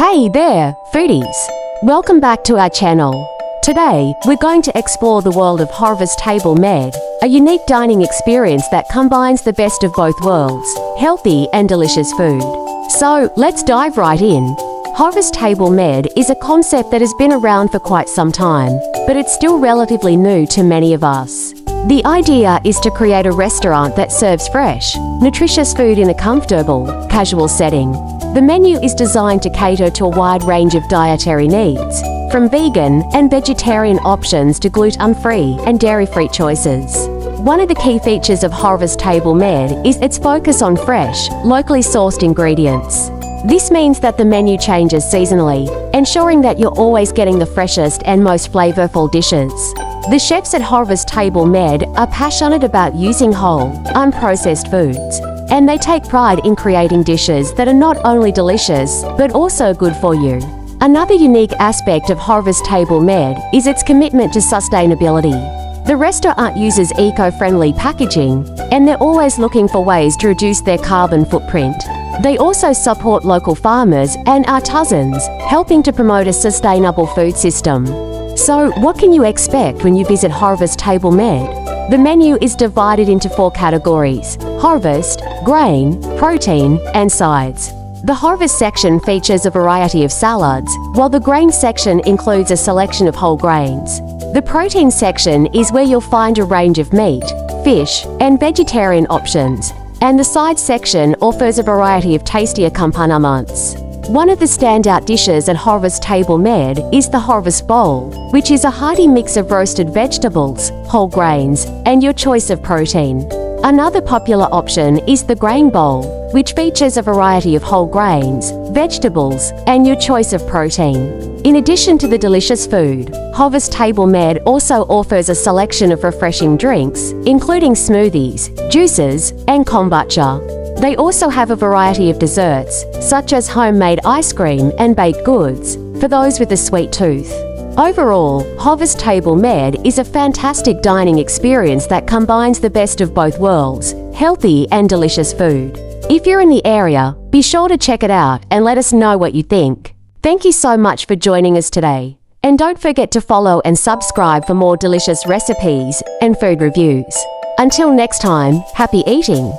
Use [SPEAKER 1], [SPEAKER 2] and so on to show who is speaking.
[SPEAKER 1] Hey there, foodies! Welcome back to our channel. Today, we're going to explore the world of Harvest Table Med, a unique dining experience that combines the best of both worlds, healthy and delicious food. So, let's dive right in. Harvest Table Med is a concept that has been around for quite some time, but it's still relatively new to many of us. The idea is to create a restaurant that serves fresh, nutritious food in a comfortable, casual setting. The menu is designed to cater to a wide range of dietary needs, from vegan and vegetarian options to gluten-free and dairy-free choices. One of the key features of Harvest Table Med is its focus on fresh, locally sourced ingredients. This means that the menu changes seasonally, ensuring that you're always getting the freshest and most flavorful dishes. The chefs at Harvest Table Med are passionate about using whole, unprocessed foods, and they take pride in creating dishes that are not only delicious, but also good for you. Another unique aspect of Harvest Table Med is its commitment to sustainability. The restaurant uses eco-friendly packaging, and they're always looking for ways to reduce their carbon footprint. They also support local farmers and artisans, helping to promote a sustainable food system. So, what can you expect when you visit Harvest Table Med? The menu is divided into 4 categories: harvest, grain, protein, and sides. The harvest section features a variety of salads, while the grain section includes a selection of whole grains. The protein section is where you'll find a range of meat, fish, and vegetarian options, and the side section offers a variety of tasty accompaniments. One of the standout dishes at Harvest Table Med is the Harvest Bowl, which is a hearty mix of roasted vegetables, whole grains, and your choice of protein. Another popular option is the Grain Bowl, which features a variety of whole grains, vegetables, and your choice of protein. In addition to the delicious food, Harvest Table Med also offers a selection of refreshing drinks, including smoothies, juices, and kombucha. They also have a variety of desserts, such as homemade ice cream and baked goods, for those with a sweet tooth. Overall, Harvest Table Med is a fantastic dining experience that combines the best of both worlds, healthy and delicious food. If you're in the area, be sure to check it out and let us know what you think. Thank you so much for joining us today. And don't forget to follow and subscribe for more delicious recipes and food reviews. Until next time, happy eating!